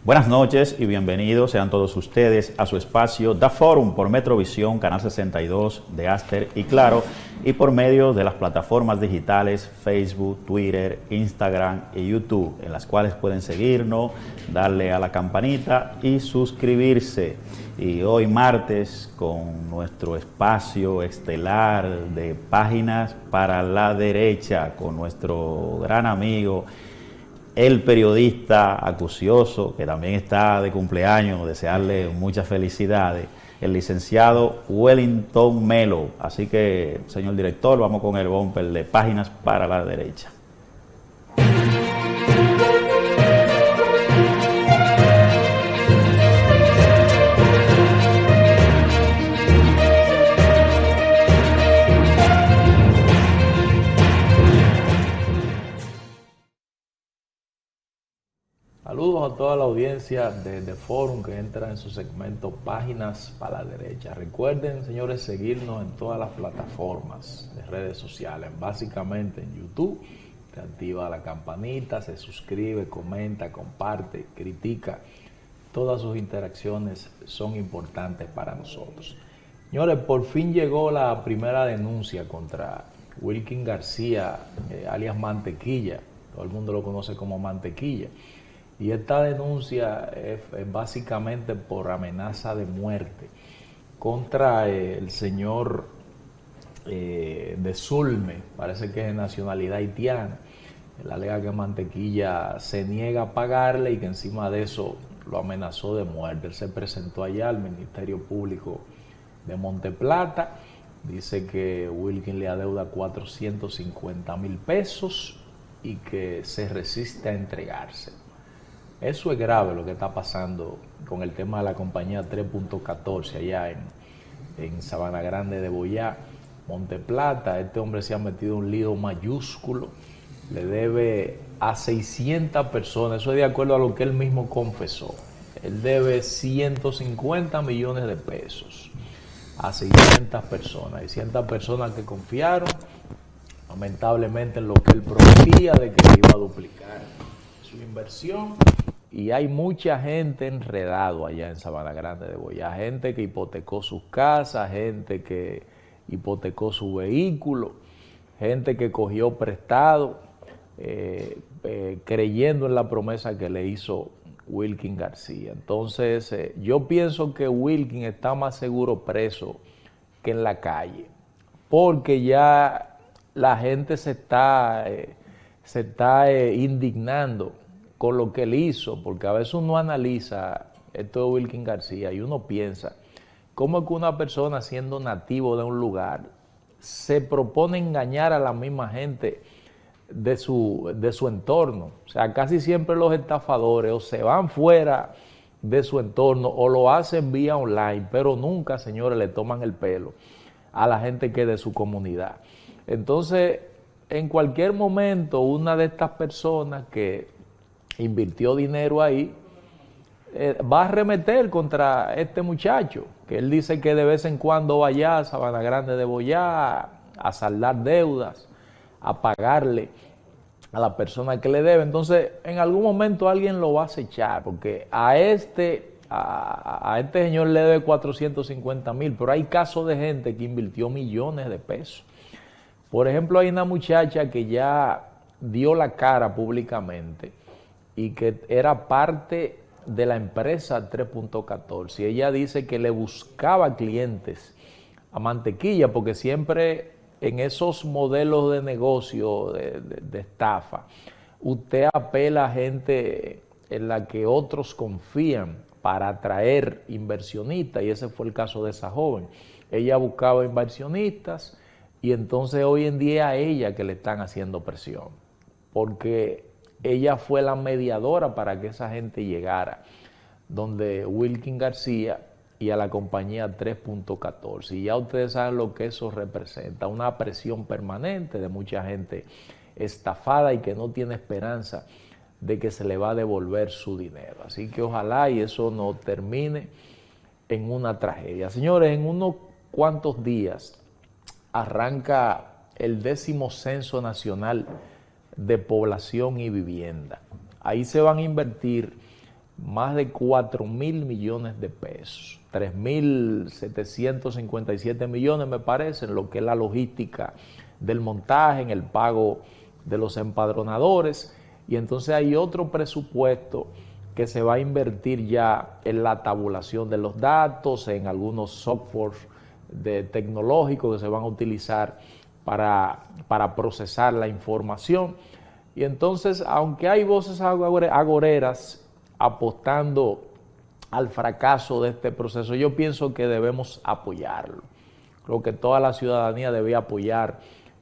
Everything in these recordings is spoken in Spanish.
Buenas noches y bienvenidos sean todos ustedes a su espacio Da Forum por Metrovisión, Canal 62 de Aster y Claro, y por medio de las plataformas digitales Facebook, Twitter, Instagram y YouTube, en las cuales pueden seguirnos, darle a la campanita y suscribirse. Y hoy martes con nuestro espacio estelar de Páginas para la Derecha, con nuestro gran amigo, el periodista acucioso, que también está de cumpleaños, desearle muchas felicidades, el licenciado Wellington Melo. Así que, señor director, vamos con el bumper de Páginas para la Derecha. Saludos a toda la audiencia de The Forum que entra en su segmento Páginas para la Derecha. Recuerden, señores, seguirnos en todas las plataformas de redes sociales, básicamente en YouTube. Se activa la campanita, se suscribe, comenta, comparte, critica. Todas sus interacciones son importantes para nosotros. Señores, por fin llegó la primera denuncia contra Wilkin García, alias Mantequilla. Todo el mundo lo conoce como Mantequilla. Y esta denuncia es básicamente por amenaza de muerte contra el señor de Zulme, parece que es de nacionalidad haitiana. Él alega que Mantequilla se niega a pagarle y que encima de eso lo amenazó de muerte. Él se presentó allá al Ministerio Público de Monteplata, dice que Wilkin le adeuda 450,000 pesos y que se resiste a entregarse. Eso es grave lo que está pasando con el tema de la compañía 3.14 allá en Sabana Grande de Boyá, Monteplata. Este hombre se ha metido en un lío mayúsculo, le debe a 600 personas, eso es de acuerdo a lo que él mismo confesó. Él debe 150 millones de pesos a 600 personas, 600 personas que confiaron lamentablemente en lo que él prometía de que iba a duplicar su inversión. Y hay mucha gente enredado allá en Sabana Grande de Boyá, gente que hipotecó sus casas, gente que hipotecó su vehículo, gente que cogió prestado, creyendo en la promesa que le hizo Wilkin García. Entonces, yo pienso que Wilkin está más seguro preso que en la calle, porque ya la gente se está indignando con lo que él hizo, porque a veces uno analiza esto de Wilkin García y uno piensa, ¿cómo es que una persona siendo nativo de un lugar se propone engañar a la misma gente de su entorno? O sea, casi siempre los estafadores o se van fuera de su entorno o lo hacen vía online, pero nunca, señores, le toman el pelo a la gente que es de su comunidad. Entonces, en cualquier momento, una de estas personas que invirtió dinero ahí, va a arremeter contra este muchacho, que él dice que de vez en cuando va allá a Sabana Grande de Boyá a saldar deudas, a pagarle a la persona que le debe. Entonces, en algún momento alguien lo va a acechar, porque a este señor le debe 450,000, pero hay casos de gente que invirtió millones de pesos. Por ejemplo, hay una muchacha que ya dio la cara públicamente y que era parte de la empresa 3.14. Y ella dice que le buscaba clientes a Mantequilla, porque siempre en esos modelos de negocio, de estafa, usted apela a gente en la que otros confían para atraer inversionistas, y ese fue el caso de esa joven. Ella buscaba inversionistas y entonces hoy en día a ella que le están haciendo presión, porque ella fue la mediadora para que esa gente llegara donde Wilkin García y a la compañía 3.14. Y ya ustedes saben lo que eso representa, una presión permanente de mucha gente estafada y que no tiene esperanza de que se le va a devolver su dinero. Así que ojalá y eso no termine en una tragedia. Señores, en unos cuantos días arranca el 10º Censo Nacional de Población y Vivienda. Ahí se van a invertir más de 4.000 millones de pesos, 3.757 millones me parece, en lo que es la logística del montaje, en el pago de los empadronadores, y entonces hay otro presupuesto que se va a invertir ya en la tabulación de los datos, en algunos softwares tecnológicos que se van a utilizar para procesar la información. Y entonces, aunque hay voces agoreras apostando al fracaso de este proceso, yo pienso que debemos apoyarlo. Creo que toda la ciudadanía debe apoyar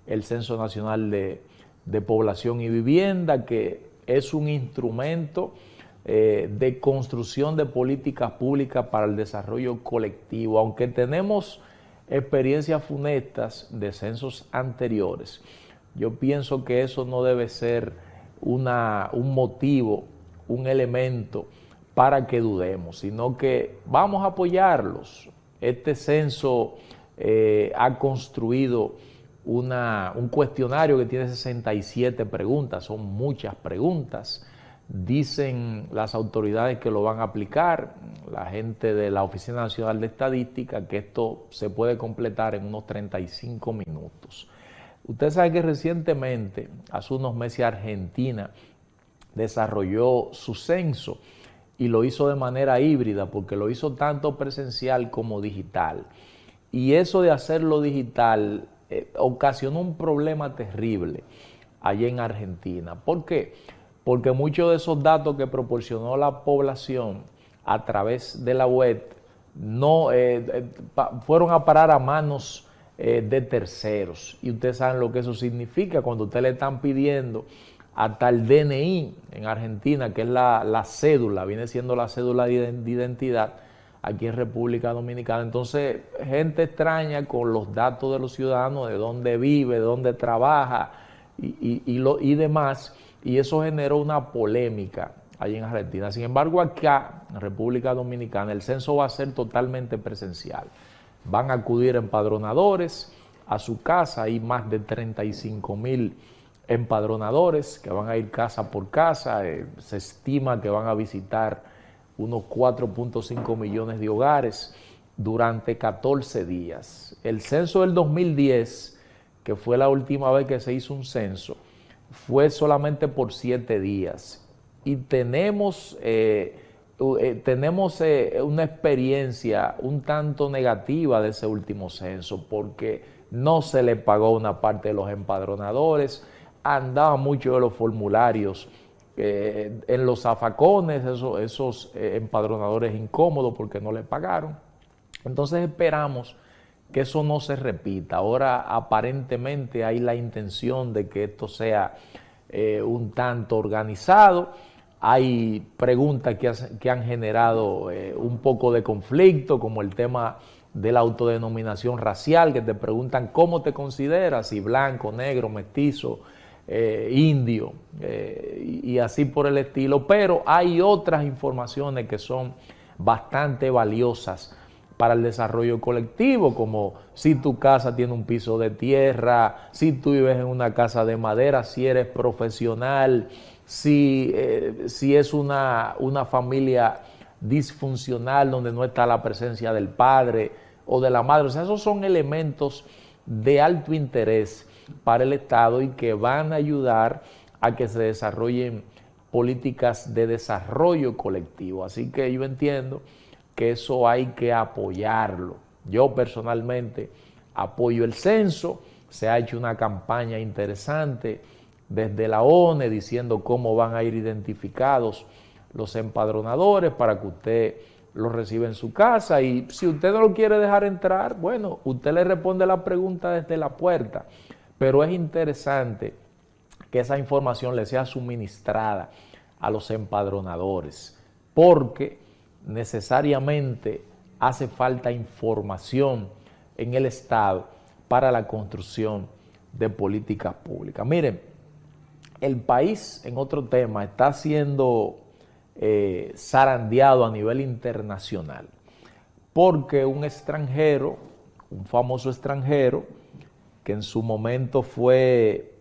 el Censo Nacional de Población y Vivienda, que es un instrumento de construcción de políticas públicas para el desarrollo colectivo. Aunque tenemos experiencias funestas de censos anteriores, yo pienso que eso no debe ser un motivo, un elemento para que dudemos, sino que vamos a apoyarlos. Este censo ha construido un cuestionario que tiene 67 preguntas, son muchas preguntas. Dicen las autoridades que lo van a aplicar, la gente de la Oficina Nacional de Estadística, que esto se puede completar en unos 35 minutos. Usted sabe que recientemente, hace unos meses, Argentina desarrolló su censo y lo hizo de manera híbrida, porque lo hizo tanto presencial como digital. Y eso de hacerlo digital ocasionó un problema terrible allá en Argentina. ¿Por qué? Porque muchos de esos datos que proporcionó la población a través de la web no fueron a parar a manos de terceros. Y ustedes saben lo que eso significa cuando usted le están pidiendo hasta el DNI en Argentina, que es la cédula, viene siendo la cédula de identidad aquí en República Dominicana. Entonces, gente extraña con los datos de los ciudadanos, de dónde vive, de dónde trabaja y demás, y eso generó una polémica allí en Argentina. Sin embargo, acá, en República Dominicana, el censo va a ser totalmente presencial. Van a acudir empadronadores a su casa, hay más de 35,000 empadronadores que van a ir casa por casa, se estima que van a visitar unos 4.5 millones de hogares durante 14 días. El censo del 2010, que fue la última vez que se hizo un censo, fue solamente por 7 días. Y tenemos una experiencia un tanto negativa de ese último censo, porque no se le pagó una parte de los empadronadores, andaban muchos de los formularios en los zafacones, esos empadronadores incómodos porque no le pagaron. Entonces esperamos que eso no se repita. Ahora aparentemente hay la intención de que esto sea un tanto organizado. Hay preguntas que han generado un poco de conflicto, como el tema de la autodenominación racial, que te preguntan cómo te consideras, si blanco, negro, mestizo, indio, y así por el estilo. Pero hay otras informaciones que son bastante valiosas para el desarrollo colectivo, como si tu casa tiene un piso de tierra, si tú vives en una casa de madera, si eres profesional, si es una familia disfuncional donde no está la presencia del padre o de la madre. O sea, esos son elementos de alto interés para el Estado y que van a ayudar a que se desarrollen políticas de desarrollo colectivo. Así que yo entiendo que eso hay que apoyarlo. Yo personalmente apoyo el censo. Se ha hecho una campaña interesante desde la ONE diciendo cómo van a ir identificados los empadronadores para que usted los reciba en su casa, y si usted no lo quiere dejar entrar, bueno, usted le responde la pregunta desde la puerta. Pero es interesante que esa información le sea suministrada a los empadronadores, porque necesariamente hace falta información en el Estado para la construcción de políticas públicas. Miren, el país, en otro tema, está siendo zarandeado a nivel internacional, porque un extranjero, un famoso extranjero, que en su momento fue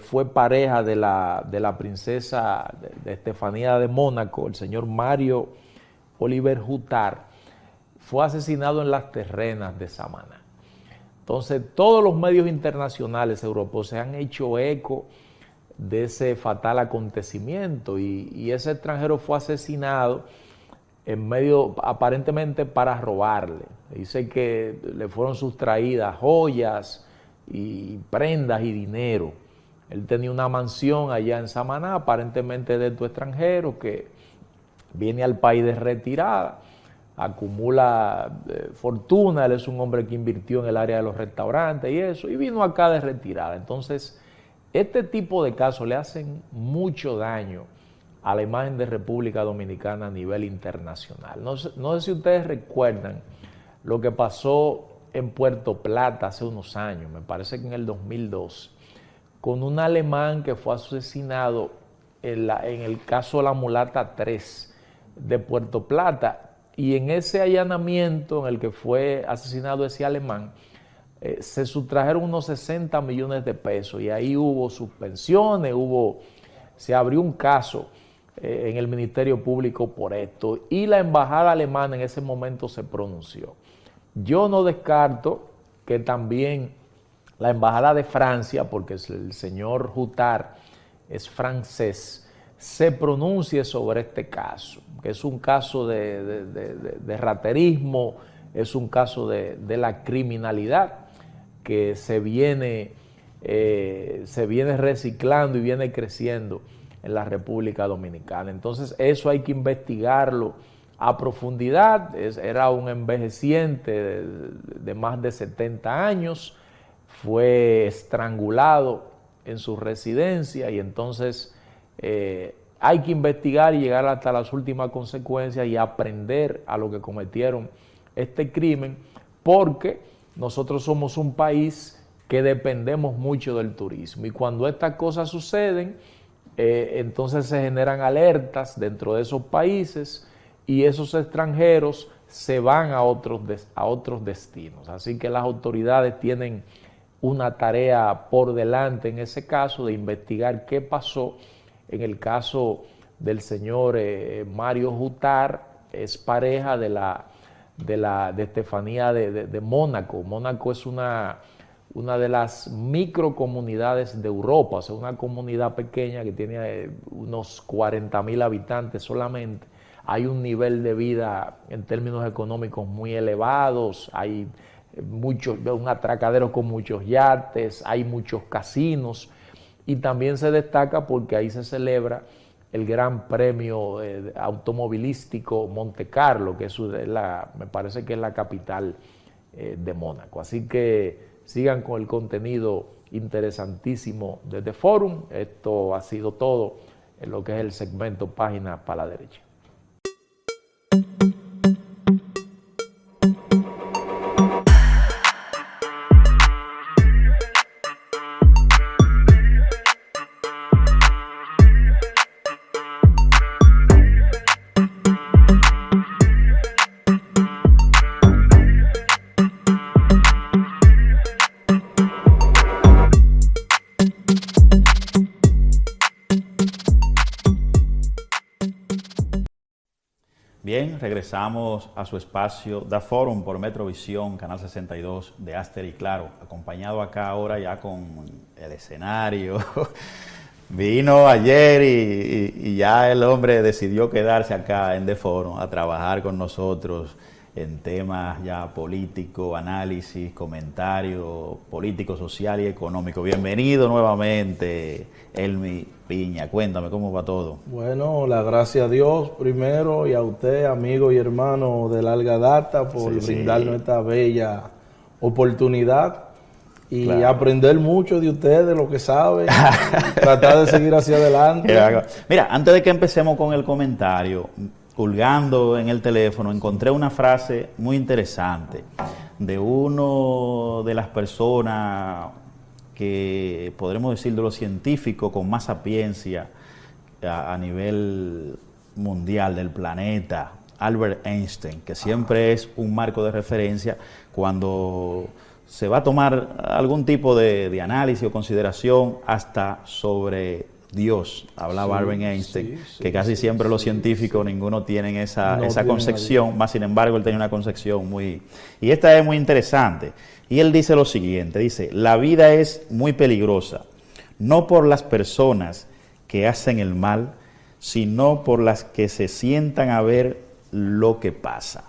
fue pareja de la princesa de Estefanía de Mónaco, el señor Mario Oliver Hutar, fue asesinado en las terrenas de Samaná. Entonces, todos los medios internacionales europeos se han hecho eco de ese fatal acontecimiento y ese extranjero fue asesinado en medio, aparentemente para robarle. Dice que le fueron sustraídas joyas y prendas y dinero. Él tenía una mansión allá en Samaná, aparentemente de estos extranjeros, que viene al país de retirada, acumula fortuna. Él es un hombre que invirtió en el área de los restaurantes y eso, y vino acá de retirada. Entonces, este tipo de casos le hacen mucho daño a la imagen de República Dominicana a nivel internacional. No sé si ustedes recuerdan lo que pasó en Puerto Plata hace unos años, me parece que en el 2002, con un alemán que fue asesinado en el caso de la Mulata 3 de Puerto Plata. Y en ese allanamiento en el que fue asesinado ese alemán, se sustrajeron unos 60 millones de pesos y ahí hubo suspensiones, se abrió un caso en el Ministerio Público por esto y la embajada alemana en ese momento se pronunció. Yo no descarto que también la embajada de Francia, porque el señor Hutar es francés, se pronuncie sobre este caso, que es un caso de raterismo, es un caso de la criminalidad que se viene reciclando y viene creciendo en la República Dominicana. Entonces eso hay que investigarlo a profundidad. Era un envejeciente de más de 70 años, fue estrangulado en su residencia y entonces hay que investigar y llegar hasta las últimas consecuencias y aprender a lo que cometieron este crimen, porque nosotros somos un país que dependemos mucho del turismo y cuando estas cosas suceden, entonces se generan alertas dentro de esos países y esos extranjeros se van a otros destinos. Así que las autoridades tienen una tarea por delante en ese caso de investigar qué pasó. En el caso del señor Mario Hutar, es pareja de Estefanía de Mónaco. Mónaco es una de las microcomunidades de Europa, o sea, una comunidad pequeña que tiene unos 40,000 habitantes solamente. Hay un nivel de vida en términos económicos muy elevados, hay un atracadero con muchos yates, hay muchos casinos y también se destaca porque ahí se celebra el Gran Premio Automovilístico Monte Carlo, que me parece que es la capital de Mónaco. Así que sigan con el contenido interesantísimo de The Forum. Esto ha sido todo en lo que es el segmento Página para la Derecha. Bien, regresamos a su espacio The Forum por Metrovisión, Canal 62 de Aster y Claro, acompañado acá ahora ya con el escenario. Vino ayer y ya el hombre decidió quedarse acá en The Forum a trabajar con nosotros en temas ya políticos, análisis, comentarios político, social y económico. Bienvenido nuevamente, Elmi Piña. Cuéntame, ¿cómo va todo? Bueno, la gracia a Dios primero y a usted, amigo y hermano de larga data, por brindarnos esta bella oportunidad y aprender mucho de usted, de lo que sabe, tratar de seguir hacia adelante. Mira, antes de que empecemos con el comentario, hurgando en el teléfono, encontré una frase muy interesante de uno de las personas que podremos decir de los científicos con más sapiencia a nivel mundial del planeta, Albert Einstein, que siempre es un marco de referencia cuando se va a tomar algún tipo de análisis o consideración hasta sobre Dios. Hablaba Albert Einstein, que casi siempre los científicos, ninguno tienen esa concepción, más sin embargo él tenía una concepción muy... Y esta es muy interesante. Y él dice lo siguiente, dice, la vida es muy peligrosa, no por las personas que hacen el mal, sino por las que se sientan a ver lo que pasa.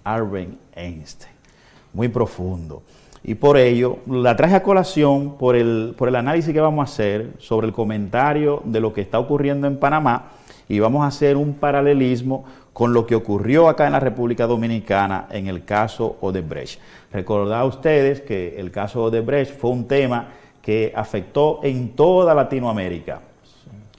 Albert Einstein. Muy profundo. Y por ello, la traje a colación por el análisis que vamos a hacer sobre el comentario de lo que está ocurriendo en Panamá, y vamos a hacer un paralelismo con lo que ocurrió acá en la República Dominicana en el caso Odebrecht. Recordad ustedes que el caso Odebrecht fue un tema que afectó en toda Latinoamérica,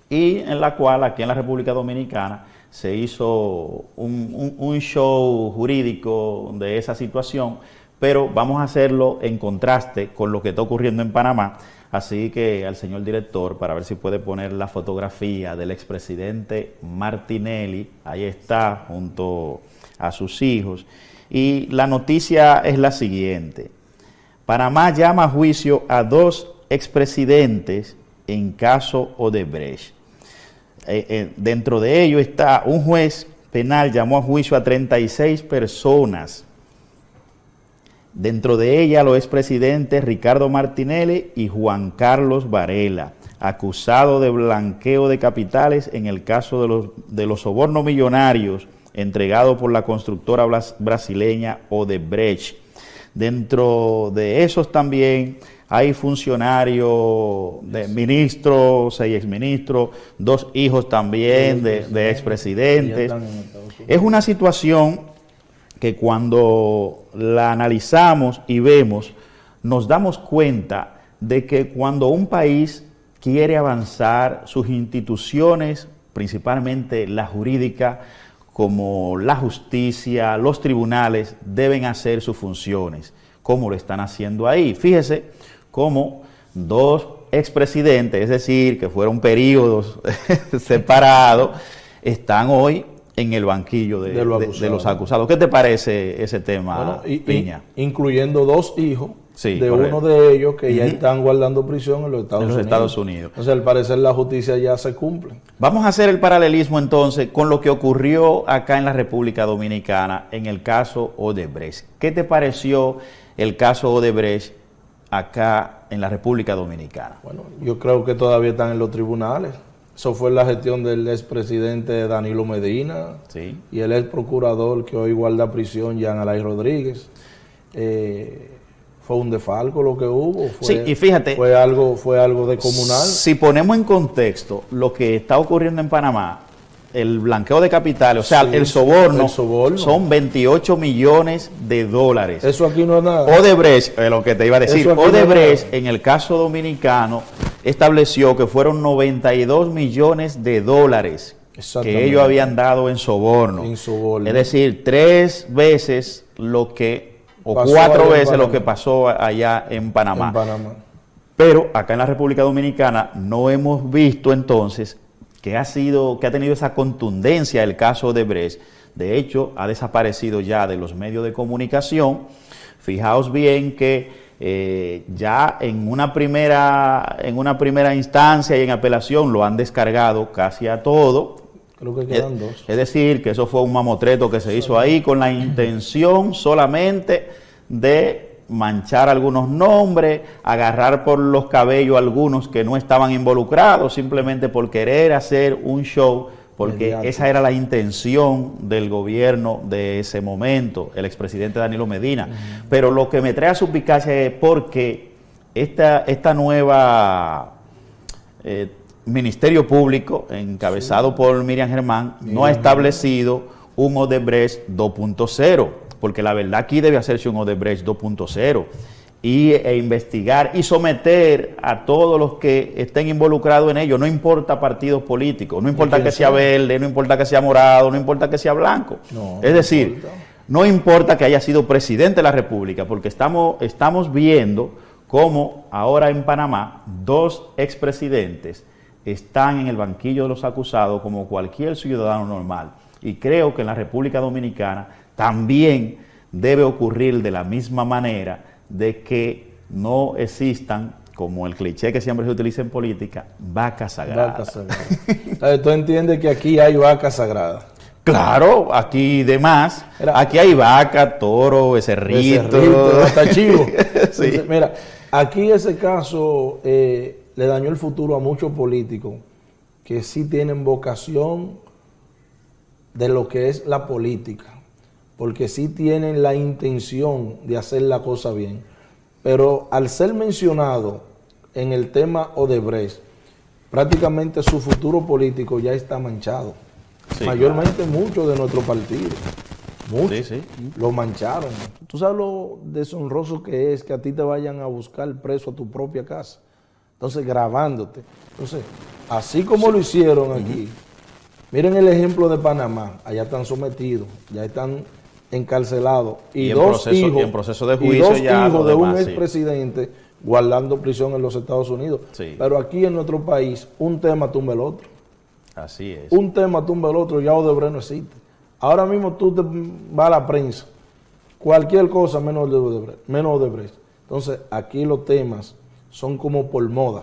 y en la cual aquí en la República Dominicana se hizo un show jurídico de esa situación, pero vamos a hacerlo en contraste con lo que está ocurriendo en Panamá. Así que al señor director, para ver si puede poner la fotografía del expresidente Martinelli, ahí está, junto a sus hijos. Y la noticia es la siguiente: Panamá llama a juicio a 2 expresidentes en caso Odebrecht. Dentro de ello está un juez penal llamó a juicio a 36 personas. Dentro de ella los expresidentes Ricardo Martinelli y Juan Carlos Varela, acusados de blanqueo de capitales en el caso de los sobornos millonarios entregados por la constructora brasileña Odebrecht. Dentro de esos también hay funcionarios, ministros y exministros, 2 hijos también de expresidentes. Es una situación que cuando la analizamos y vemos, nos damos cuenta de que cuando un país quiere avanzar, sus instituciones, principalmente la jurídica, como la justicia, los tribunales, deben hacer sus funciones, como lo están haciendo ahí. Fíjese cómo 2 expresidentes, es decir, que fueron periodos separados, están hoy en el banquillo de los acusados. ¿Qué te parece ese tema, Piña? Incluyendo 2 hijos de correcto. Uno de ellos que ya están guardando prisión en los Estados Unidos. Entonces, al parecer, la justicia ya se cumple. Vamos a hacer el paralelismo entonces con lo que ocurrió acá en la República Dominicana en el caso Odebrecht. ¿Qué te pareció el caso Odebrecht acá en la República Dominicana? Bueno, yo creo que todavía están en los tribunales. Eso fue la gestión del expresidente Danilo Medina, sí, y el ex procurador que hoy guarda prisión, Jean Alain Rodríguez. Fue un desfalco lo que hubo. Sí, y fíjate, fue algo descomunal. Si ponemos en contexto lo que está ocurriendo en Panamá, el blanqueo de capitales, o sea, el soborno, son 28 millones de dólares. Eso aquí no es nada. Odebrecht, lo que te iba a decir, Odebrecht, en el caso dominicano, estableció que fueron 92 millones de dólares que ellos habían dado en soborno. Es decir, 3 veces lo que, o 4 veces lo que pasó allá en Panamá. Pero acá en la República Dominicana no hemos visto entonces que ha tenido esa contundencia el caso de Odebrecht. De hecho, ha desaparecido ya de los medios de comunicación. Fijaos bien que ya en una primera instancia y en apelación lo han descargado casi a todo. Creo que quedan 2. Es decir, que eso fue un mamotreto que se hizo ahí con la intención solamente de manchar algunos nombres, agarrar por los cabellos a algunos que no estaban involucrados, simplemente por querer hacer un show, porque esa era la intención del gobierno de ese momento, el expresidente Danilo Medina. Pero lo que me trae a suspicacia es porque esta nueva Ministerio Público, encabezado por Miriam Germán, no ha establecido un Odebrecht 2.0, porque la verdad aquí debe hacerse un Odebrecht 2.0 e investigar y someter a todos los que estén involucrados en ello, no importa partidos políticos, no importa que sea verde, no importa que sea morado, no importa que sea blanco. Es decir, no importa que haya sido presidente de la República, porque estamos viendo cómo ahora en Panamá 2 expresidentes están en el banquillo de los acusados como cualquier ciudadano normal. Y creo que en la República Dominicana también debe ocurrir de la misma manera, de que no existan, como el cliché que siempre se utiliza en política, vacas sagradas. Vacas sagradas. Tú entiendes que aquí hay vacas sagradas. Claro, aquí demás, aquí hay vaca, toro, becerrito, hasta chivo. Sí. Entonces, mira, aquí ese caso le dañó el futuro a muchos políticos que sí tienen vocación de lo que es la política, porque sí tienen la intención de hacer la cosa bien. Pero al ser mencionado en el tema Odebrecht, prácticamente su futuro político ya está manchado. Sí, mayormente claro. Muchos de nuestro partido, muchos, lo mancharon. Tú sabes lo deshonroso que es que a ti te vayan a buscar preso a tu propia casa, entonces grabándote. Entonces, así como lo hicieron aquí, miren el ejemplo de Panamá, allá están sometidos, ya están encarcelados y dos hijos, en proceso de juicio hijos de un expresidente guardando prisión en los Estados Unidos. Sí. Pero aquí en nuestro país, un tema tumba el otro. Así es. Un tema tumba el otro, ya Odebrecht no existe. Ahora mismo tú te vas a la prensa, cualquier cosa menos Odebrecht. Entonces, aquí los temas son como por moda.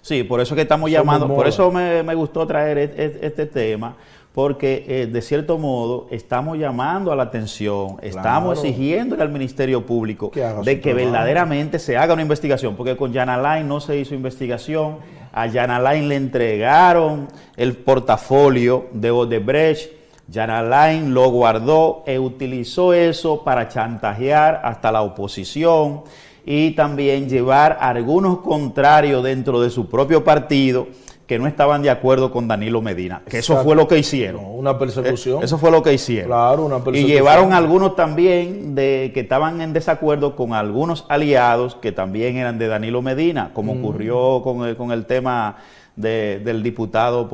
Sí, por eso que estamos llamando, por eso me gustó traer este tema, porque de cierto modo estamos llamando a la atención, estamos exigiendo al Ministerio Público de que verdaderamente se haga una investigación, porque con Jan Alain no se hizo investigación, a Jan Alain le entregaron el portafolio de Odebrecht, Jan Alain lo guardó e utilizó eso para chantajear hasta la oposición y también llevar a algunos contrarios dentro de su propio partido que no estaban de acuerdo con Danilo Medina, que eso fue lo que hicieron. No, una persecución. Eso fue lo que hicieron. Claro, una persecución. Y llevaron a algunos también que estaban en desacuerdo con algunos aliados que también eran de Danilo Medina, como ocurrió con el tema del diputado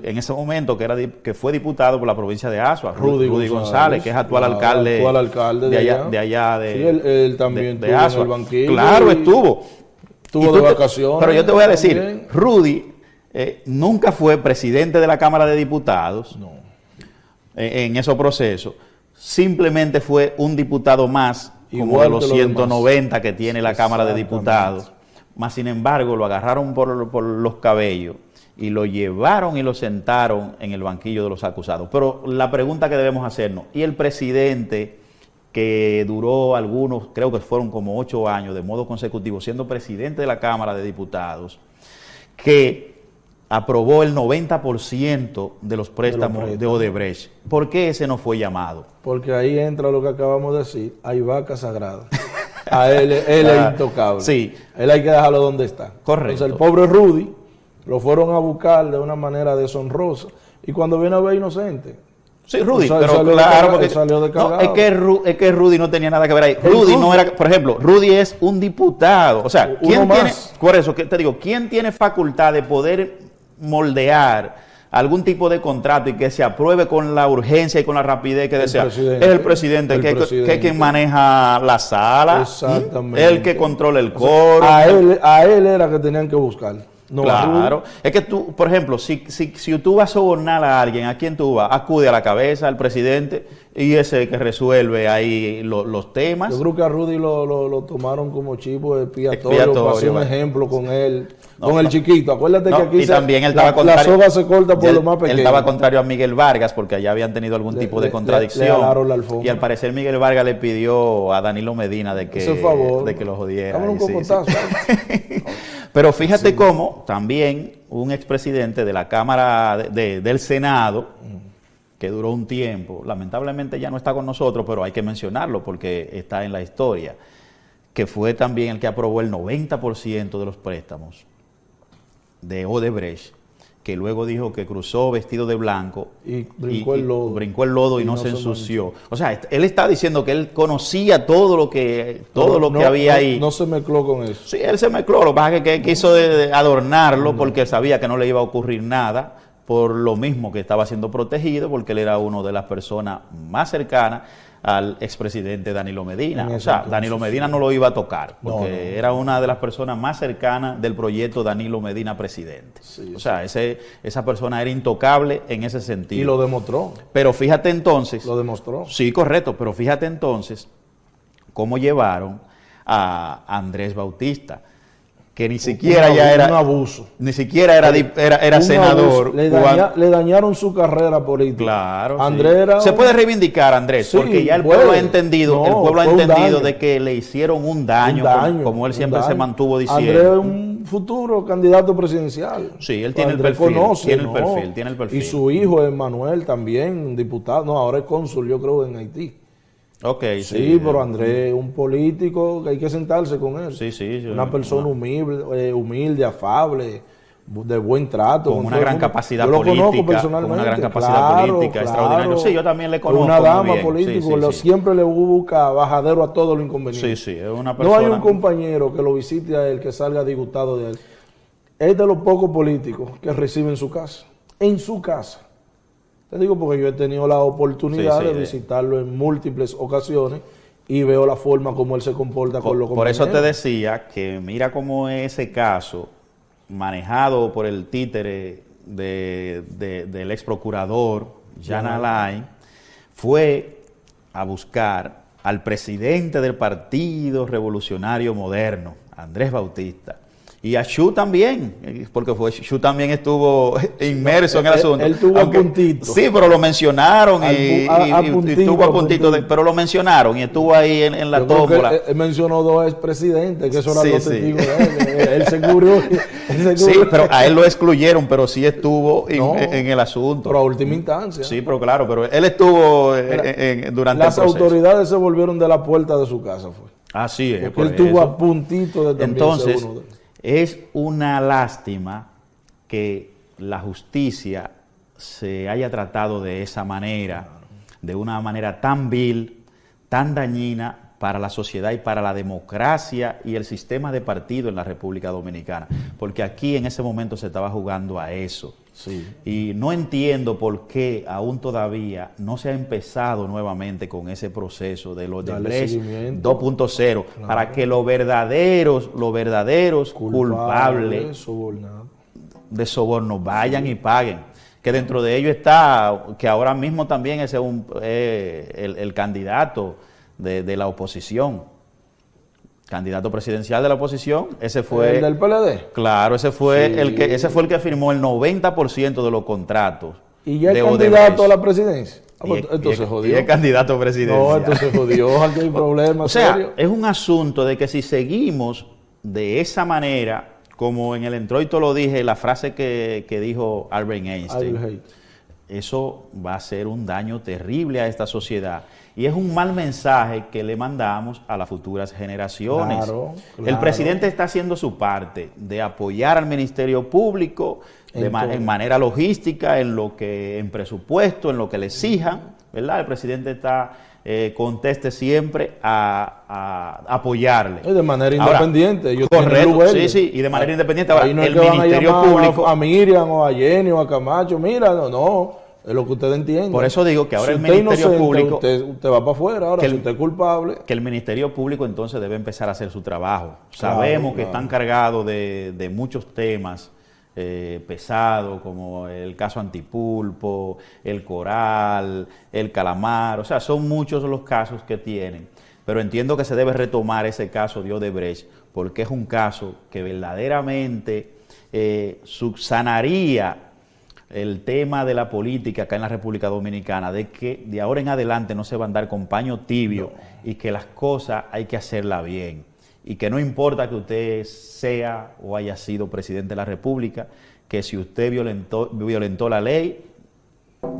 en ese momento, que fue diputado por la provincia de Azua, Rudy González, que es actual alcalde de allá. Sí, él también de Azua. En el banquillo. Claro, estuvo de vacaciones. Pero yo te voy a decir, Rudy nunca fue presidente de la Cámara de Diputados en esos procesos, simplemente fue un diputado más, como de los 190 que tiene la Cámara de Diputados, más sin embargo lo agarraron por los cabellos y lo llevaron y lo sentaron en el banquillo de los acusados. Pero la pregunta que debemos hacernos, ¿y el presidente que duró algunos, creo que fueron como 8 años de modo consecutivo, siendo presidente de la Cámara de Diputados, que aprobó el 90% de los préstamos de Odebrecht? ¿Por qué ese no fue llamado? Porque ahí entra lo que acabamos de decir, hay vacas sagradas. A él es intocable. Sí. Él hay que dejarlo donde está. Correcto. Entonces el pobre Rudy lo fueron a buscar de una manera deshonrosa y cuando viene a ver inocente. Sí, Rudy, pero claro, porque salió de cagado. Es que Rudy no tenía nada que ver ahí. Rudy no era, por ejemplo, Rudy es un diputado. O sea, ¿quién tiene, por eso que te digo, quién tiene facultad de poder moldear algún tipo de contrato y que se apruebe con la urgencia y con la rapidez que desea? Es el presidente, que es quien maneja la sala, el que controla el coro. A él era que tenían que buscar. No, claro, es que tú, por ejemplo, si tú vas a sobornar a alguien, ¿a quién tú vas? Acude a la cabeza, al presidente, y ese que resuelve ahí los temas. Yo creo que a Rudy lo tomaron como chivo expiatorio, para hacer un ejemplo con él, con el chiquito. Acuérdate que aquí también la soga se corta por lo más pequeño. Él estaba contrario a Miguel Vargas porque allá habían tenido algún tipo de contradicción. Y al parecer Miguel Vargas le pidió a Danilo Medina de que lo jodiera. Pero fíjate cómo también un expresidente de la Cámara del Senado, que duró un tiempo, lamentablemente ya no está con nosotros, pero hay que mencionarlo porque está en la historia, que fue también el que aprobó el 90% de los préstamos de Odebrecht, que luego dijo que cruzó vestido de blanco y brincó el lodo y no se ensució. O sea, él está diciendo que él conocía todo lo que había ahí. No se mezcló con eso. Sí, él se mezcló, lo que pasa es que quiso adornarlo porque sabía que no le iba a ocurrir nada, por lo mismo que estaba siendo protegido, porque él era una de las personas más cercanas al expresidente Danilo Medina. O sea, Danilo Medina no lo iba a tocar, porque era una de las personas más cercanas del proyecto Danilo Medina presidente. O sea, esa persona era intocable en ese sentido. Y lo demostró. Pero fíjate entonces... Lo demostró. Sí, correcto, pero fíjate entonces cómo llevaron a Andrés Bautista, que ni siquiera ya era un abuso. Ni siquiera era Un senador. abuso. Le dañaron su carrera política. Claro. Andrés sí. era Se puede reivindicar, Andrés, Sí, porque ya el puede. pueblo ha entendido, No, el pueblo ha fue un entendido daño. de que le hicieron un daño, como él siempre se mantuvo diciendo. Andrés es un futuro candidato presidencial. Sí, él tiene el Andrés perfil, conoce, tiene el ¿no? perfil, tiene el perfil. Y su hijo Emmanuel también, diputado, no, ahora es cónsul, yo creo, en Haití. Ok, Sí, pero Andrés es un político que hay que sentarse con él. Sí. Una persona humilde, afable, de buen trato. Con una gran capacidad yo lo política. conozco personalmente. Con una gran capacidad política, extraordinario. Sí, yo también le conozco. Una dama muy bien. política, Sí. siempre le busca bajadero a todo lo inconveniente. Sí, es una persona. No hay un compañero que lo visite a él, que salga disgustado de él. Es de los pocos políticos que recibe en su casa. En su casa. Te digo porque yo he tenido la oportunidad de visitarlo en múltiples ocasiones y veo la forma como él se comporta con los compañeros. Por eso te decía que mira cómo ese caso, manejado por el títere del ex procurador, Jan Alain, fue a buscar al presidente del Partido Revolucionario Moderno, Andrés Bautista. Y a Xu también, porque Xu también estuvo inmerso en el asunto. Él tuvo a puntito. Sí, pero lo mencionaron y estuvo a puntito, pero lo mencionaron y estuvo ahí en la tómbola. Él mencionó dos expresidentes, que eso eran los testigos de él. Él se cubrió. Sí, pero a él lo excluyeron, pero sí estuvo en el asunto. Pero a última instancia. Sí, pero claro, pero él estuvo durante las el proceso. autoridades se volvieron de la puerta de su casa. Así es. Porque él estuvo a puntito de también Entonces, ser uno de ellos. Es una lástima que la justicia se haya tratado de esa manera, de una manera tan vil, tan dañina para la sociedad y para la democracia y el sistema de partido en la República Dominicana, porque aquí en ese momento se estaba jugando a eso. Sí. Y no entiendo por qué aún todavía no se ha empezado nuevamente con ese proceso de los Odebrecht 2.0, para que los verdaderos culpables de soborno vayan y paguen. Que dentro de ello está, que ahora mismo también ese es el candidato de la oposición. Candidato presidencial de la oposición, ese fue... ¿El del PLD? Claro, ese fue el que firmó el 90% de los contratos. ¿Y ya es candidato a la presidencia? Entonces jodió. Y es candidato presidencial. No, entonces jodió, aquí hay problemas. O sea, serio. es un asunto de que si seguimos de esa manera, como en el introito lo dije, la frase que dijo Albert Einstein, eso va a ser un daño terrible a esta sociedad. Y es un mal mensaje que le mandamos a las futuras generaciones. Claro. El presidente está haciendo su parte de apoyar al Ministerio Público en manera logística, en presupuesto, en lo que le exijan, ¿verdad? El presidente está conteste siempre a apoyarle. Y de manera independiente. Correcto, sí, y de manera independiente. Ahora, ahí no el Ministerio Público... A Miriam o a Jenny o a Camacho, mira, no. Es lo que usted entiende. Por eso digo que ahora si el Ministerio Público... Usted va para afuera. Ahora, si usted es culpable... Que el Ministerio Público entonces debe empezar a hacer su trabajo. Sabemos que están cargados de muchos temas pesados, como el caso Antipulpo, el Coral, el Calamar. O sea, son muchos los casos que tienen. Pero entiendo que se debe retomar ese caso de Odebrecht, porque es un caso que verdaderamente subsanaría el tema de la política acá en la República Dominicana, de que de ahora en adelante no se va a andar con paño tibio y que las cosas hay que hacerlas bien. Y que no importa que usted sea o haya sido presidente de la República, que si usted violentó la ley,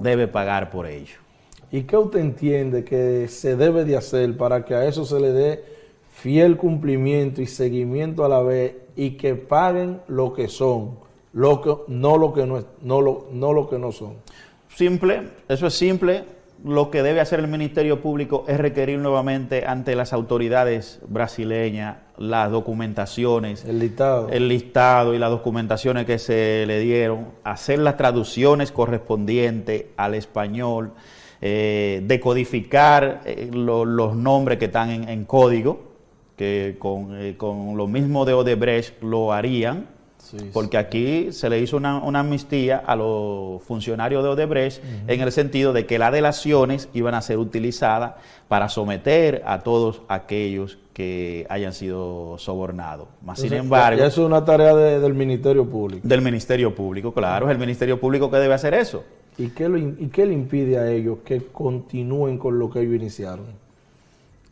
debe pagar por ello. ¿Y qué usted entiende que se debe de hacer para que a eso se le dé fiel cumplimiento y seguimiento a la vez y que paguen lo que son? No lo que no son. Simple, eso es simple. Lo que debe hacer el Ministerio Público es requerir nuevamente ante las autoridades brasileñas las documentaciones, el listado y las documentaciones que se le dieron, hacer las traducciones correspondientes al español, decodificar los nombres que están en código, que con lo mismo de Odebrecht lo harían. Sí, porque aquí se le hizo una amnistía a los funcionarios de Odebrecht en el sentido de que las delaciones iban a ser utilizadas para someter a todos aquellos que hayan sido sobornados. Mas, sin embargo, ya eso es una tarea del Ministerio Público. del Ministerio Público, claro, es el Ministerio Público que debe hacer eso. ¿Y qué le impide a ellos que continúen con lo que ellos iniciaron?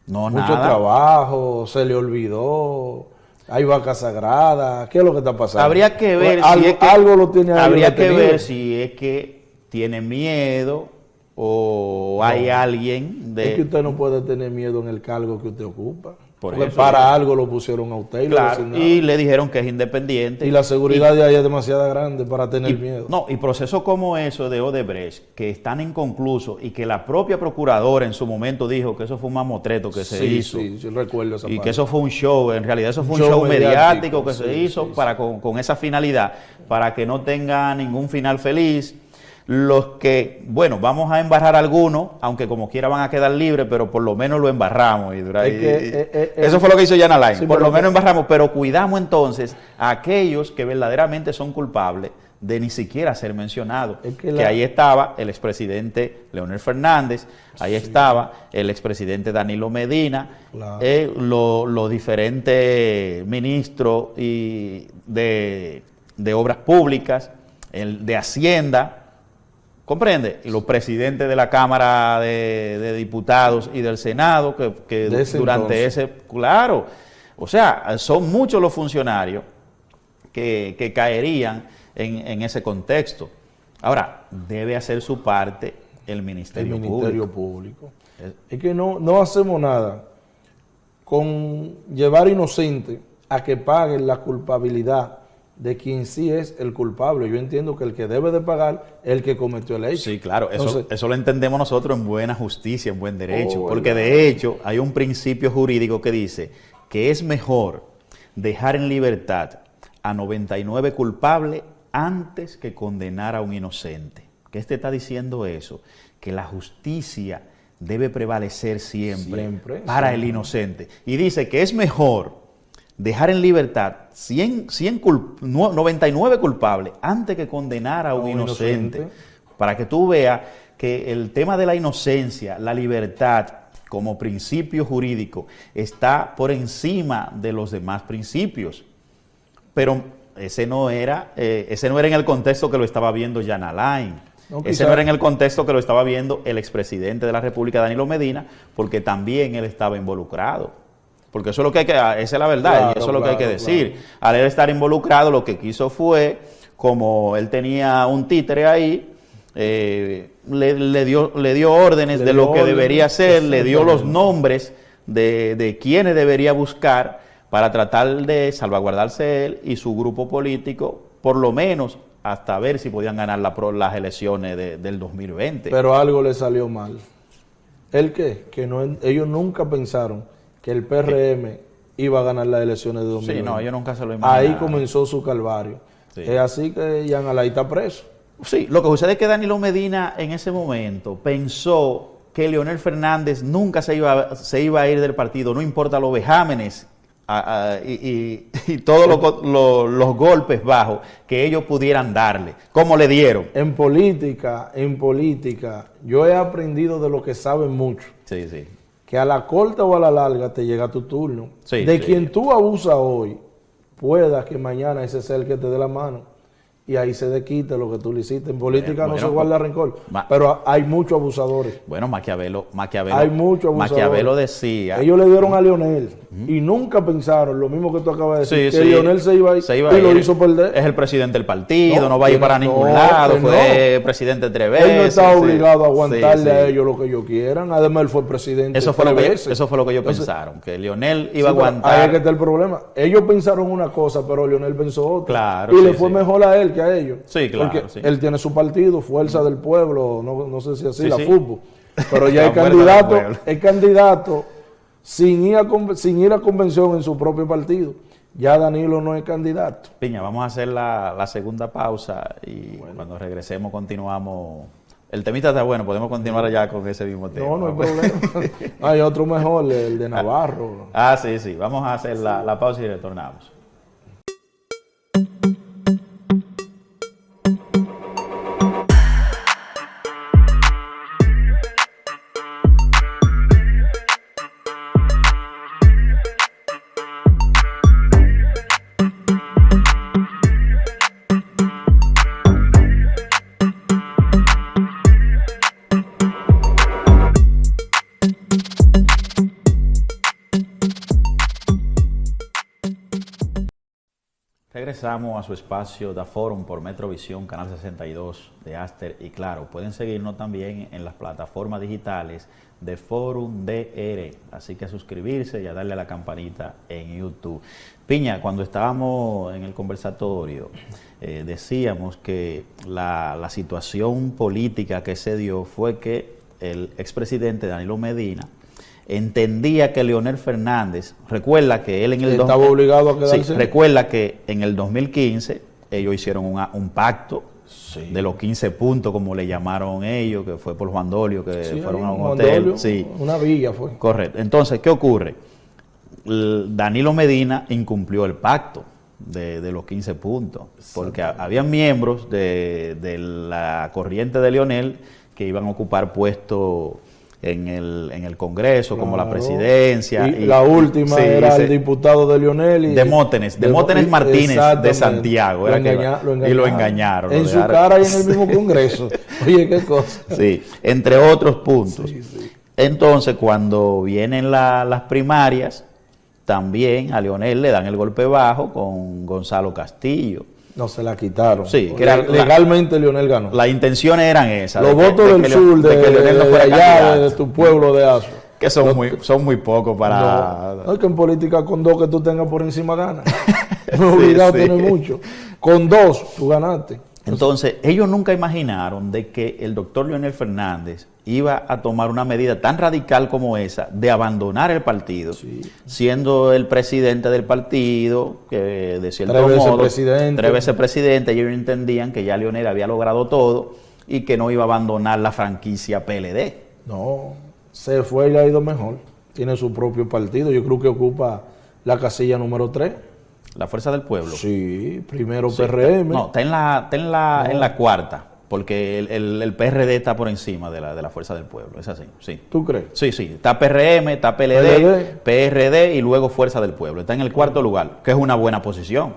No, Mucho nada. trabajo, se le olvidó, hay vacas sagradas, ¿qué es lo que está pasando? Habría que ver algo, si es que, algo lo tiene ahí habría que detenido. ver si es que tiene miedo o hay alguien Es que de... usted no puede tener miedo en el cargo que usted ocupa. Por Porque eso, para algo lo pusieron a usted y lo Claro, designaron. y le dijeron que es independiente. Y la seguridad de ahí es demasiado grande para tener Y- miedo. No, y procesos como eso de Odebrecht, que están inconclusos y que la propia procuradora en su momento dijo que eso fue un mamotreto que se hizo. Sí, sí, recuerdo esa Y parte. que eso fue un show, en realidad eso fue un show show mediático mediático, que sí, se hizo sí, para con esa finalidad, para que no tenga ningún final feliz. Los que, bueno, vamos a embarrar algunos, aunque como quiera van a quedar libres, pero por lo menos lo embarramos. Eso fue lo que hizo Jan Alain, sí, por pero lo menos embarramos, pero cuidamos entonces a aquellos que verdaderamente son culpables de ni siquiera ser mencionados. Que ahí estaba el expresidente Leonel Fernández, ahí estaba el expresidente Danilo Medina, Claro. los diferentes ministros de Obras Públicas, el de Hacienda, ¿comprende? Y los presidentes de la Cámara de Diputados y del Senado, que De ese durante entonces. claro, o sea, son muchos los funcionarios que caerían en ese contexto. Ahora, debe hacer su parte el Ministerio Público. Es que no hacemos nada con llevar inocente a que paguen la culpabilidad de quien sí es el culpable. Yo entiendo que el que debe de pagar es el que cometió el hecho. Sí, claro, Entonces, eso lo entendemos nosotros en buena justicia, en buen derecho, porque ¿verdad? de hecho hay un principio jurídico que dice que es mejor dejar en libertad a 99 culpables antes que condenar a un inocente. ¿Qué te está diciendo eso? Que la justicia debe prevalecer siempre para el inocente. Y dice que es mejor dejar en libertad 99 culpables antes que condenar a un inocente. Para que tú veas que el tema de la inocencia, la libertad como principio jurídico está por encima de los demás principios. Pero ese no era en el contexto que lo estaba viendo Jan Alain. Ese no era en el contexto que lo estaba viendo el expresidente de la República, Danilo Medina, porque también él estaba involucrado. Porque eso es lo que esa es la verdad, Claro, y eso es lo que hay que claro, decir. Al él estar involucrado, lo que quiso fue, como él tenía un títere ahí, le dio órdenes de lo que debería hacer, le dio los nombres de quienes debería buscar para tratar de salvaguardarse él y su grupo político, por lo menos hasta ver si podían ganar las elecciones del 2020. Pero algo le salió mal. ¿El qué? Que ellos nunca pensaron que el PRM iba a ganar las elecciones de 2020. Sí, no, ellos nunca se lo imaginaron. Ahí comenzó su calvario. Sí. Es así que Jan Alain está preso. Sí, lo que sucede es que Danilo Medina en ese momento pensó que Leonel Fernández nunca se iba a ir del partido, no importa los vejámenes y todos los golpes bajos que ellos pudieran darle, como le dieron. En política, yo he aprendido de lo que saben mucho, Sí, sí. que a la corta o a la larga te llega tu turno. Sí, de sí. quien tú abusas hoy, pueda que mañana ese sea el que te dé la mano. Y ahí se desquite lo que tú le hiciste. En política no se guarda rencor, pero hay muchos abusadores. Bueno, Maquiavelo Hay muchos abusadores. Maquiavelo decía... Ellos le dieron a Leonel y nunca pensaron, lo mismo que tú acabas de decir, Sí, que sí. Leonel se iba a ir y lo hizo perder. Es el presidente del partido, no va a ir que para no, ningún que lado, no. fue presidente 3 veces. Él no está sí. obligado a aguantarle Sí, sí. a ellos lo que ellos quieran. Además, él fue presidente Eso fue, tres lo que, veces. eso fue lo que ellos Entonces, pensaron, que Leonel sí, iba a pero aguantar. ahí es que está el problema. Ellos pensaron una cosa, pero Leonel pensó otra. Claro, y sí, le fue sí. mejor a él que a ellos. Sí, claro, Porque sí. él tiene su partido, Fuerza del Pueblo, no sé si así, Sí, la sí. fútbol. Pero ya La Fuerza del es candidato sin ir a convención en su propio partido. Ya Danilo no es candidato. Piña, vamos a hacer la segunda pausa y cuando regresemos continuamos. El temita está bueno, podemos continuar ya con ese mismo tema. No hay problema. Hay otro mejor, el de Navarro. Sí, vamos a hacer la pausa y retornamos. regresamos a su espacio Da Forum por Metrovisión, Canal 62 de Aster y Claro. Pueden seguirnos también en las plataformas digitales de Forum DR, así que a suscribirse y a darle a la campanita en YouTube. Piña, cuando estábamos en el conversatorio, decíamos que la situación política que se dio fue que el expresidente Danilo Medina entendía que Leonel Fernández, recuerda que él en el estaba obligado a quedarse. Sí, recuerda que en el 2015 ellos hicieron un pacto de los 15 puntos, como le llamaron ellos, que fue por Juan Dolio, que fueron a un hotel. Dolio, una villa fue. Correcto. Entonces, ¿qué ocurre? Danilo Medina incumplió el pacto de los 15 puntos, porque había miembros de la corriente de Leonel que iban a ocupar puestos en el Congreso, como la presidencia. Y la última era el diputado de Leonel. Demóstenes Martínez de Santiago. Y lo engañaron. En su cara y en el mismo Congreso. Oye, qué cosa. Sí, entre otros puntos. Sí. Entonces, cuando vienen las primarias, también a Leonel le dan el golpe bajo con Gonzalo Castillo. No, se la quitaron. Sí, que legalmente Leonel ganó. Las intenciones eran esas. Los votos del sur, de Leonel no fuera allá, de tu pueblo de Azua. Que son muy pocos para... No, es que en política con 2 que tú tengas por encima ganas. No obligado a tener mucho. Con 2 tú ganaste. Entonces, ellos nunca imaginaron de que el doctor Leonel Fernández iba a tomar una medida tan radical como esa de abandonar el partido, siendo el presidente del partido, que de cierto modo, 3 veces presidente, ellos entendían que ya Leonel había logrado todo y que no iba a abandonar la franquicia PLD. No, se fue y le ha ido mejor. Tiene su propio partido, yo creo que ocupa la casilla número 3. La Fuerza del Pueblo. Sí, primero PRM. Está en la cuarta, porque el PRD está por encima de la Fuerza del Pueblo, es así, sí. ¿Tú crees? Sí. Está PRM, está PLD, PRD y luego Fuerza del Pueblo. Está en el cuarto lugar, que es una buena posición.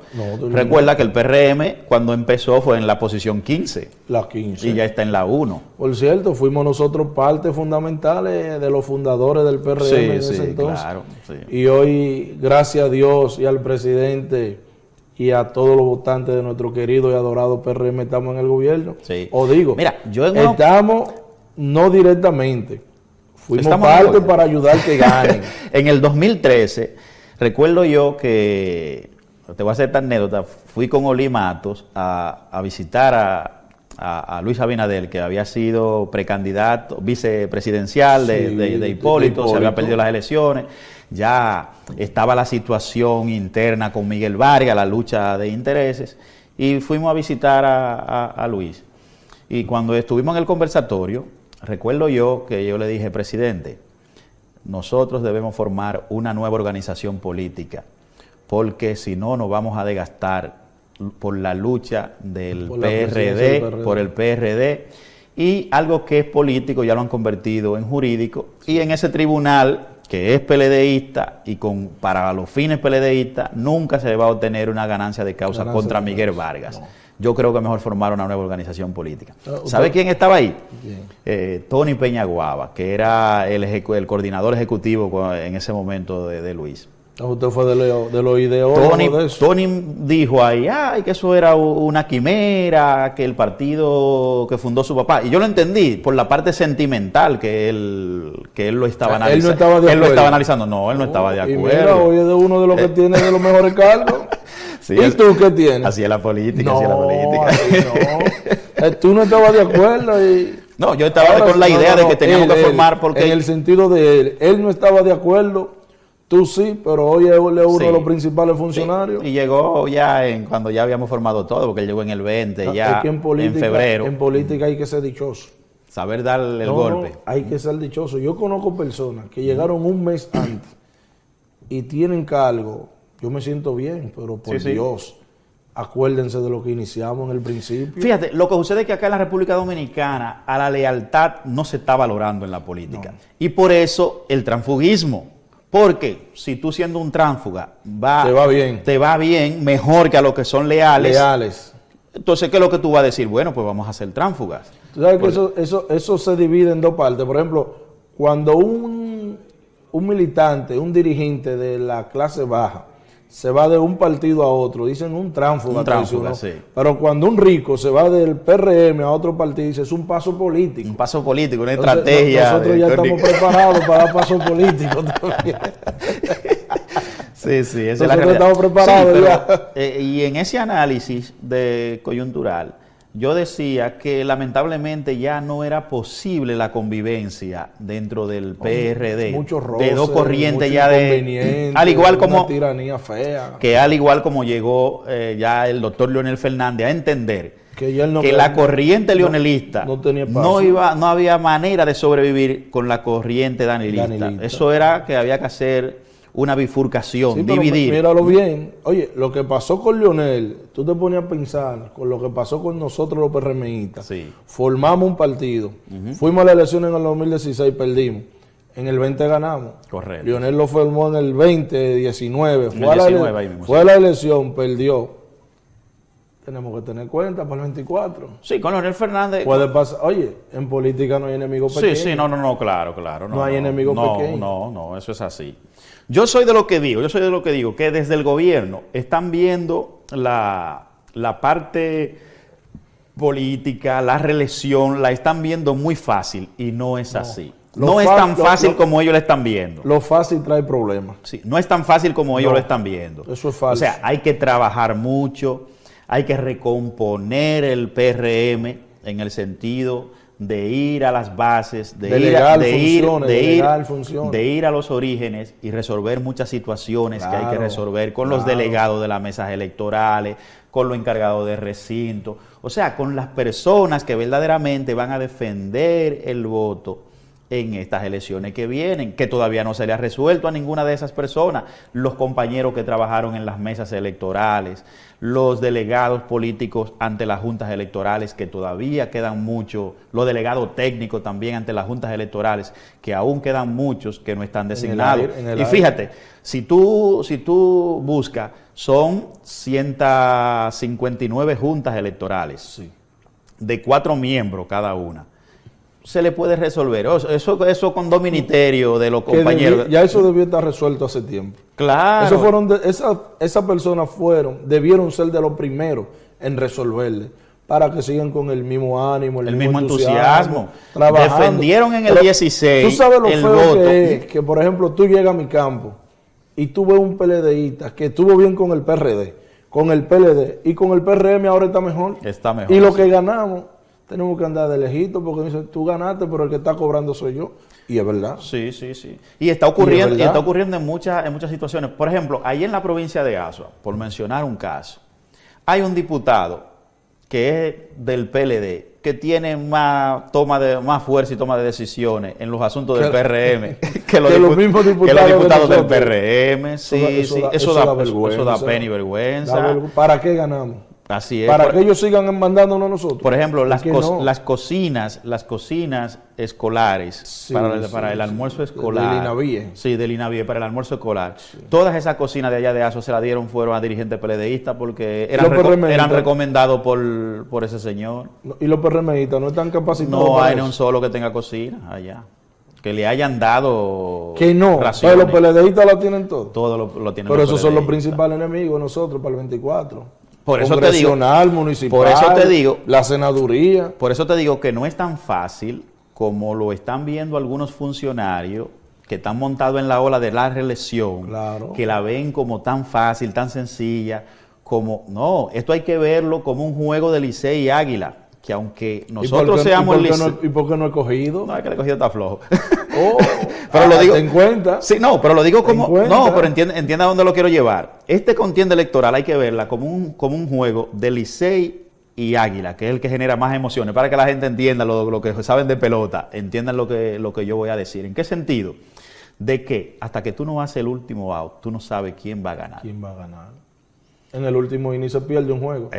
Recuerda que el PRM cuando empezó fue en la posición 15. La 15. Y ya está en la 1. Por cierto, fuimos nosotros parte fundamentales de los fundadores del PRM en ese entonces. Claro, sí. Y hoy, gracias a Dios y al presidente y a todos los votantes de nuestro querido y adorado PRM, estamos en el gobierno. Sí. O digo, mira, estamos no directamente, fuimos parte para ayudar que ganen. En el 2013, recuerdo yo que, te voy a hacer esta anécdota, fui con Oli Matos a visitar a Luis Abinader, que había sido precandidato, vicepresidencial de Hipólito, se había perdido las elecciones. Ya estaba la situación interna con Miguel Vargas, la lucha de intereses, y fuimos a visitar a Luis. Y cuando estuvimos en el conversatorio, recuerdo yo que yo le dije, presidente, nosotros debemos formar una nueva organización política, porque si no nos vamos a desgastar por la lucha del PRD, por el PRD, y algo que es político ya lo han convertido en jurídico, y en ese tribunal que es PLDista y para los fines PLDistas nunca se va a obtener una ganancia de causa contra Miguel Vargas. No. Yo creo que mejor formar una nueva organización política. ¿Sabe quién estaba ahí? Tony Peñaguaba, que era el coordinador ejecutivo en ese momento de Luis. Usted fue de los ideólogos de eso. Tony dijo ahí, que eso era una quimera, que el partido que fundó su papá. Y yo lo entendí por la parte sentimental que él lo estaba analizando. Él no estaba de acuerdo. Y mira, hoy es de uno de los que tiene de los mejores cargos. Sí, ¿Y tú qué tienes? Así es la política, Tú no estabas de acuerdo y... No, yo estaba con la idea de que teníamos que formar porque... En el sentido de él no estaba de acuerdo. Tú sí, pero hoy es uno de los principales funcionarios. Sí. Y llegó ya cuando ya habíamos formado todo, porque él llegó en el 20, ya en febrero. En política hay que ser dichoso. Saber darle el golpe. Hay que ser dichoso. Yo conozco personas que llegaron un mes antes y tienen cargo. Yo me siento bien, pero por Dios, acuérdense de lo que iniciamos en el principio. Fíjate, lo que sucede es que acá en la República Dominicana a la lealtad no se está valorando en la política. No. Y por eso el transfugismo. Porque si tú siendo un tránsfuga te va bien, mejor que a los que son leales. Entonces, ¿qué es lo que tú vas a decir? Bueno, pues vamos a ser tránsfugas. Tú sabes que eso se divide en dos partes. Por ejemplo, cuando un militante, un dirigente de la clase baja, se va de un partido a otro, dicen un tránsfuga. Un tránsfuga, sí. Pero cuando un rico se va del PRM a otro partido, dice, es un paso político. Un paso político, una Entonces, estrategia. Nosotros ya estamos preparados para dar pasos políticos también. Sí, esa es la Nosotros realidad. estamos preparados Sí, ya. Y en ese análisis de coyuntural, yo decía que lamentablemente ya no era posible la convivencia dentro del PRD. Muchos roces, de dos corrientes mucho ya de... inconveniente, Al igual como... una tiranía fea. Que al igual como llegó ya el doctor Leonel Fernández a entender Que ya él no que la corriente leonelista no tenía paso. no había manera de sobrevivir con la corriente danilista. Danilista. Eso era que había que hacer una bifurcación, Sí, pero dividir. míralo bien. Oye, lo que pasó con Leonel, tú te ponías a pensar con lo que pasó con nosotros los PRMistas. Sí. Formamos un partido. Fuimos a las elecciones en el 2016, perdimos. En el 20 ganamos. Correcto. Leonel lo formó en el 2019. En el 19 ahí mismo, Fue sí. a la elección, perdió. Tenemos que tener cuenta para el 24. Sí, con Leonel Fernández. Puede pasar. Oye, en política no hay enemigos pequeños. Sí, no, claro. No hay enemigos pequeños. No, eso es así. Yo soy de lo que digo, que desde el gobierno están viendo la parte política, la reelección, la están viendo muy fácil y no es así. No es tan fácil como ellos la están viendo. Lo fácil trae problemas. Sí, no es tan fácil como ellos lo están viendo. Eso es falso. O sea, hay que trabajar mucho, hay que recomponer el PRM en el sentido de ir a las bases, de ir a los orígenes y resolver muchas situaciones que hay que resolver con los delegados de las mesas electorales, con los encargados de recinto, o sea, con las personas que verdaderamente van a defender el voto en estas elecciones que vienen, que todavía no se le ha resuelto a ninguna de esas personas, los compañeros que trabajaron en las mesas electorales, los delegados políticos ante las juntas electorales, que todavía quedan muchos, los delegados técnicos también ante las juntas electorales, que aún quedan muchos que no están designados. Y fíjate, si tú buscas, son 159 juntas electorales, de 4 miembros cada una. Se le puede resolver. Eso con dos ministerios de los compañeros. Ya eso debió estar resuelto hace tiempo. Claro. Esas personas debieron ser de los primeros en resolverle, para que sigan con el mismo ánimo, el mismo entusiasmo, trabajando. Defendieron en el 16 tú sabes lo el feo voto. que es, que por ejemplo tú llegas a mi campo y tú ves un PLDista que estuvo bien con el PRD, con el PLD y con el PRM ahora está mejor. Está mejor. Y lo que ganamos tenemos que andar de lejito porque dicen, tú ganaste, pero el que está cobrando soy yo. Y es verdad. Sí. Y está ocurriendo en muchas situaciones. Por ejemplo, ahí en la provincia de Azua, por mencionar un caso, hay un diputado que es del PLD, que tiene más fuerza y toma de decisiones en los asuntos del PRM que los mismos diputados del PRM. Sí, eso da pena y vergüenza. ¿Para qué ganamos? Así es. Para que ellos sigan mandándonos a nosotros. Por ejemplo, las cocinas escolares para el almuerzo escolar. Del INAVIE. Sí, del INAVIE, para el almuerzo escolar. Sí. Todas esas cocinas de allá de Azua se las dieron fueron a dirigentes PLDistas porque eran recomendados por ese señor. ¿Y los PRMistas no están capacitados? No hay ni un solo que tenga cocina allá. Que le hayan dado que no, raciones. Pero los PLDistas lo tienen todo. Todo lo tienen. Pero esos son los principales enemigos de nosotros para el 24. Por eso te digo, municipal, por eso te digo, la senaduría. Por eso te digo que no es tan fácil como lo están viendo algunos funcionarios que están montados en la ola de la reelección, que la ven como tan fácil, tan sencilla, no, esto hay que verlo como un juego de Licey y Águila, que aunque nosotros seamos el Licey... ¿Y por qué no he cogido? No, es que el cogido está flojo. Pero lo digo, ten cuenta. Sí, no, pero lo digo como... No, pero entienda dónde lo quiero llevar. Este contienda electoral hay que verla como un juego de Licey y Águila, que es el que genera más emociones, para que la gente entienda lo que saben de pelota, entiendan lo que yo voy a decir. ¿En qué sentido? De que hasta que tú no haces el último out, tú no sabes quién va a ganar. ¿Quién va a ganar? En el último inning se pierde un juego.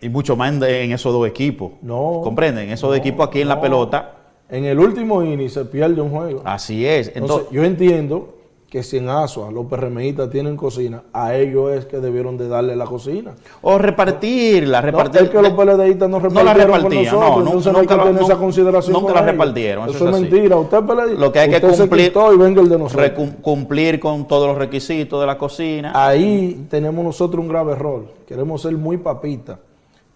Y mucho más en esos dos equipos. No. ¿Comprenden? Esos dos equipos aquí en la pelota. En el último inning se pierde un juego. Así es. Entonces, yo entiendo que si en Asua los PRMistas tienen cocina, a ellos es que debieron de darle la cocina. O repartirla, No, es que los PLDistas no repartieron la repartían, con nosotros, entonces no hay que tener esa consideración nunca con la ellos. repartieron. Eso es mentira. Usted es PLDista, Lo que hay que usted se cumplir, quitó y venga el de nosotros. cumplir con todos los requisitos de la cocina. Ahí tenemos nosotros un grave error. Queremos ser muy papitas.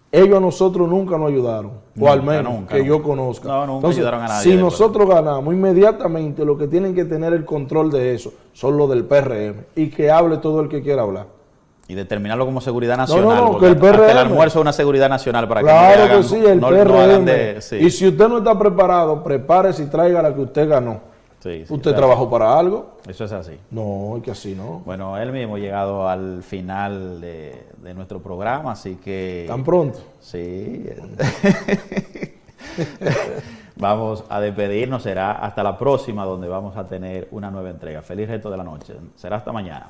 Ellos a nosotros nunca nos ayudaron, o al menos que yo conozca. No, nunca ayudaron a nadie. Si nosotros ganamos, inmediatamente lo que tienen que tener el control de eso son los del PRM y que hable todo el que quiera hablar. Y determinarlo como seguridad nacional. No, porque que el PRM. hasta el almuerzo es una seguridad nacional para Claro que que sí, el no PRM. hagan de- sí. Y si usted no está preparado, prepárese y traiga la que usted ganó. Sí, sí, ¿Usted claro. trabajó para algo? Eso es así. No, es que así no. Bueno, él mismo ha llegado al final de nuestro programa, así que... ¿Tan pronto? Sí. Vamos a despedirnos, será hasta la próxima donde vamos a tener una nueva entrega. Feliz resto de la noche. Será hasta mañana.